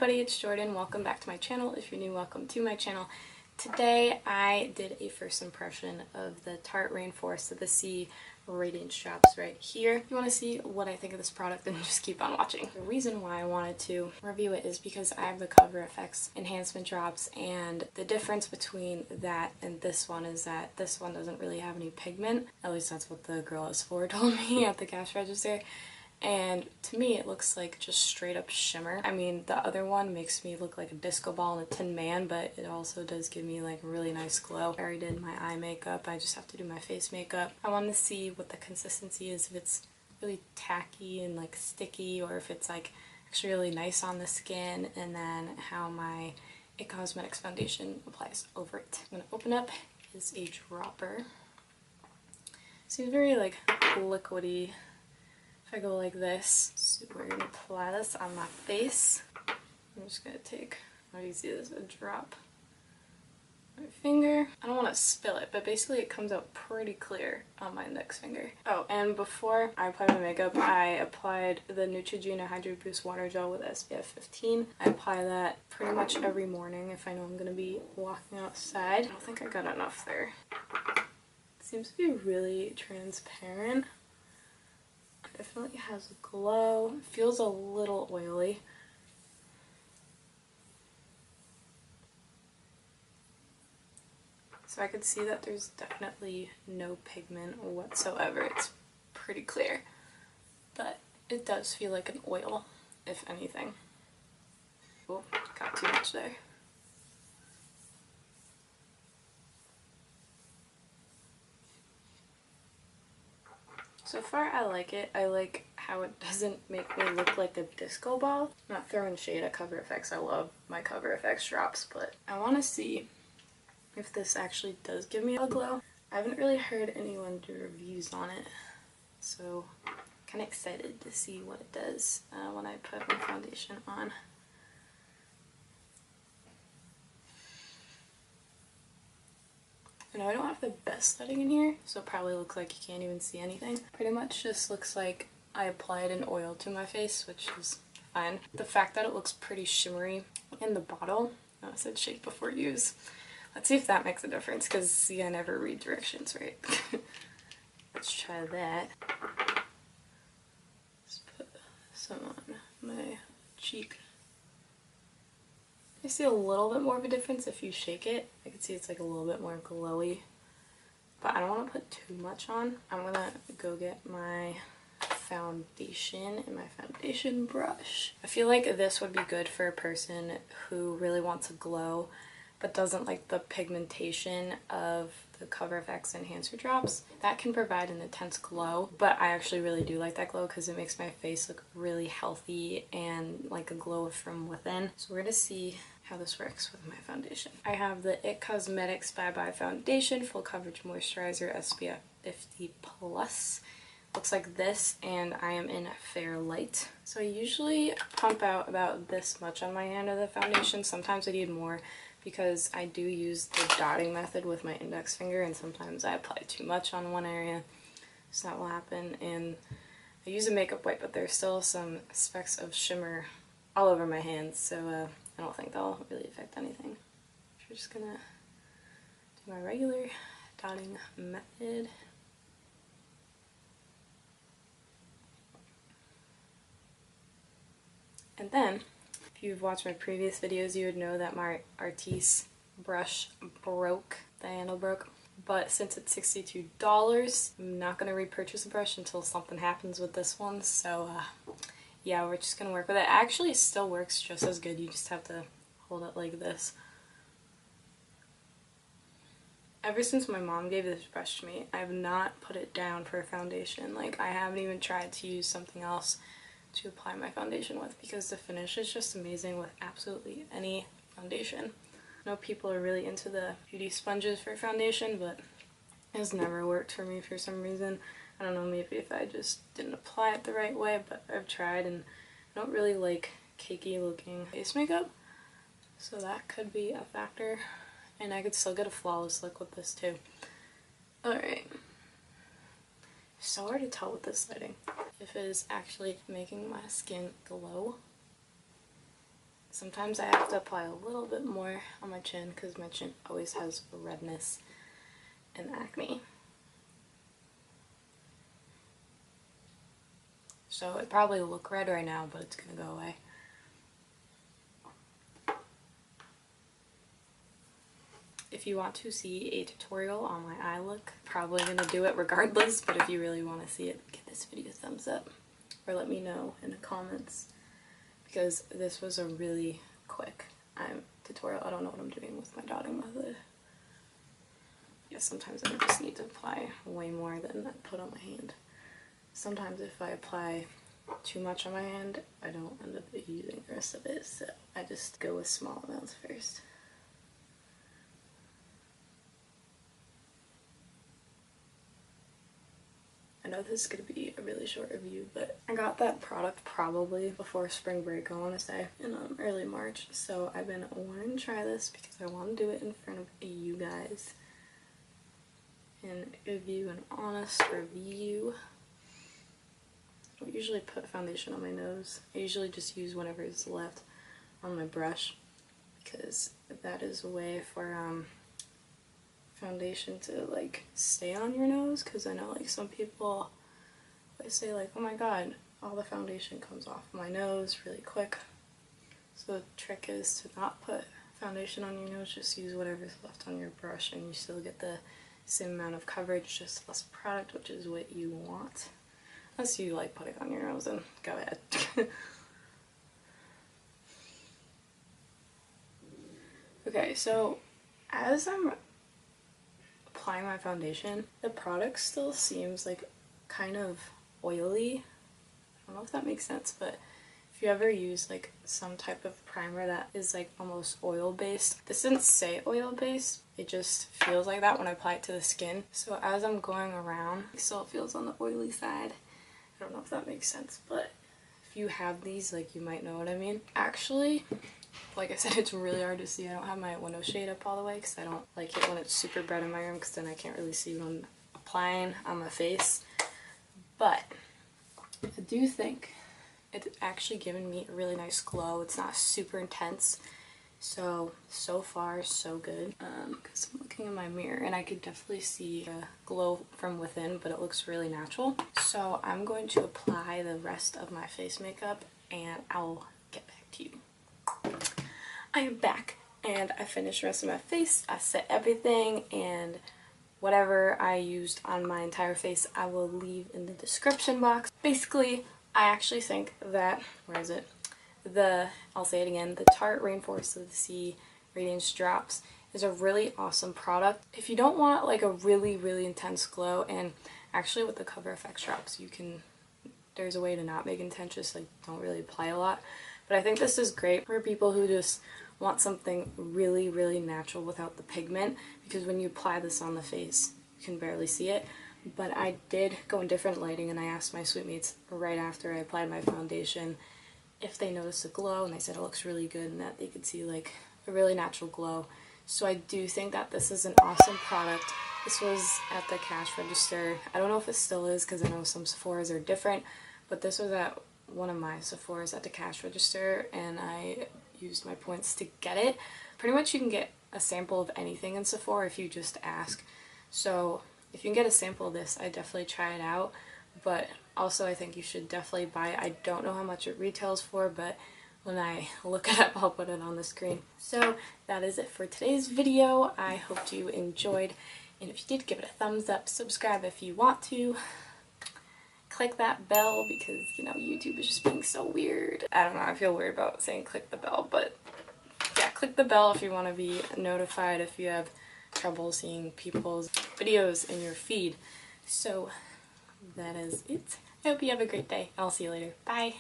everybody, it's Jordan. Welcome back to my channel. If you're new, welcome to my channel. Today I did a first impression of the Tarte Rainforest, the Sea Radiance Drops right here. If you want to see what I think of this product, then just keep on watching. The reason why I wanted to review it is because I have the Cover FX Enhancement Drops, and the difference between that and this one is that this one doesn't really have any pigment. At least that's what the girl is for told me at the cash register. And to me it looks like just straight up shimmer. I mean, the other one makes me look like a disco ball and a tin man, but it also does give me like a really nice glow. I already did my eye makeup, I just have to do my face makeup. I want to see what the consistency is, if it's really tacky and like sticky, or if it's like actually really nice on the skin, and then how my It Cosmetics foundation applies over it. I'm going to open up is a dropper. Seems very like liquidy. If I go like this, so we're going to apply this on my face. I'm just going to take, how do you see this, a drop on my finger. I don't want to spill it, but basically it comes out pretty clear on my index finger. Oh, and before I apply my makeup, I applied the Neutrogena Hydrate Boost Water Gel with SPF 15. I apply that pretty much every morning if I know I'm going to be walking outside. I don't think I got enough there. It seems to be really transparent. Definitely has a glow. It feels a little oily. So I could see that there's definitely no pigment whatsoever. It's pretty clear. But it does feel like an oil, if anything. Oh, got too much there. So far I like it. I like how it doesn't make me look like a disco ball. I'm not throwing shade at Cover FX. I love my Cover FX drops, but I want to see if this actually does give me a glow. I haven't really heard anyone do reviews on it, so I'm kind of excited to see what it does when I put my foundation on. I know I don't have the best lighting in here, so it probably looks like you can't even see anything. Pretty much just looks like I applied an oil to my face, which is fine. The fact that it looks pretty shimmery in the bottle, I said shake before use. Let's see if that makes a difference, because see, I never read directions right. Let's try that. Let's put some on my cheek. I see a little bit more of a difference if you shake it. I can see it's like a little bit more glowy, but I don't want to put too much on. I'm gonna go get my foundation and my foundation brush. I feel like this would be good for a person who really wants a glow but doesn't like the pigmentation of the Cover FX Enhancer Drops. That can provide an intense glow, but I actually really do like that glow because it makes my face look really healthy and like a glow from within. So we're gonna see how this works with my foundation. I have the It Cosmetics Bye Bye Foundation Full Coverage Moisturizer SPF 50 Plus. Looks like this, and I am in Fair Light. So I usually pump out about this much on my hand of the foundation. Sometimes I need more, because I do use the dotting method with my index finger, and sometimes I apply too much on one area, so that will happen. And I use a makeup wipe, but there's still some specks of shimmer all over my hands, so I don't think that'll really affect anything. So we're just gonna do my regular dotting method. And then, if you've watched my previous videos, you would know that my Artis brush broke. The handle broke. But since it's $62, I'm not going to repurchase the brush until something happens with this one. So, yeah, we're just going to work with it. It actually still works just as good. You just have to hold it like this. Ever since my mom gave this brush to me, I have not put it down for a foundation. Like, I haven't even tried to use something else to apply my foundation with, because the finish is just amazing with absolutely any foundation. I know people are really into the beauty sponges for foundation, but it's never worked for me for some reason. I don't know, maybe if I just didn't apply it the right way, but I've tried, and I don't really like cakey looking face makeup, so that could be a factor. And I could still get a flawless look with this too. Alright. So hard to tell with this lighting if it is actually making my skin glow. Sometimes I have to apply a little bit more on my chin because my chin always has redness and acne. So it probably will look red right now, but it's gonna go away. If you want to see a tutorial on my eye look, probably gonna do it regardless, but if you really want to see it, give this video a thumbs up or let me know in the comments, because this was a really quick tutorial. I don't know what I'm doing with my dotting method. Yeah, sometimes I just need to apply way more than I put on my hand. Sometimes if I apply too much on my hand, I don't end up using the rest of it, so I just go with small amounts first. I know this is going to be a really short review, but I got that product probably before spring break, I want to say, in early March. So I've been wanting to try this because I want to do it in front of you guys and give you an honest review. I don't usually put foundation on my nose. I usually just use whatever is left on my brush because that is a way for foundation to like stay on your nose, because I know like some people always say like, oh my god, all the foundation comes off my nose really quick. So the trick is to not put foundation on your nose, just use whatever's left on your brush and you still get the same amount of coverage, just less product, which is what you want. Unless you like put it on your nose, then go ahead. Okay, so as I'm applying my foundation, the product still seems like kind of oily. I don't know if that makes sense, but if you ever use like some type of primer that is like almost oil based, this didn't say oil based, it just feels like that when I apply it to the skin. So as I'm going around, it still feels on the oily side. I don't know if that makes sense, but if you have these, like, you might know what I mean. Actually, like I said, it's really hard to see. I don't have my window shade up all the way because I don't like it when it's super bright in my room, because then I can't really see what I'm applying on my face. But I do think it's actually given me a really nice glow. It's not super intense. So far, so good. Because I'm looking in my mirror and I could definitely see a glow from within, but it looks really natural. So I'm going to apply the rest of my face makeup and I'll get back to you. I am back and I finished the rest of my face. I set everything, and whatever I used on my entire face I will leave in the description box. Basically, I actually think that, where is it? I'll say it again, the Tarte Rainforest of the Sea Radiance Drops is a really awesome product. If you don't want like a really, really intense glow, and actually with the Cover FX drops there's a way to not make intense, just like don't really apply a lot. But I think this is great for people who just want something really, really natural without the pigment, because when you apply this on the face, you can barely see it. But I did go in different lighting, and I asked my sweetmates right after I applied my foundation if they noticed a glow, and they said it looks really good and that they could see like a really natural glow. So I do think that this is an awesome product. This was at the cash register. I don't know if it still is, because I know some Sephora's are different, but this was at one of my Sephora's at the cash register, and I used my points to get it. Pretty much you can get a sample of anything in Sephora if you just ask. So if you can get a sample of this, I definitely try it out. But also I think you should definitely buy it. I don't know how much it retails for, but when I look it up, I'll put it on the screen. So that is it for today's video. I hope you enjoyed, and if you did, give it a thumbs up, subscribe if you want to. Click that bell, because, you know, YouTube is just being so weird. I don't know, I feel weird about saying click the bell, but yeah, click the bell if you want to be notified if you have trouble seeing people's videos in your feed. So that is it. I hope you have a great day. I'll see you later. Bye!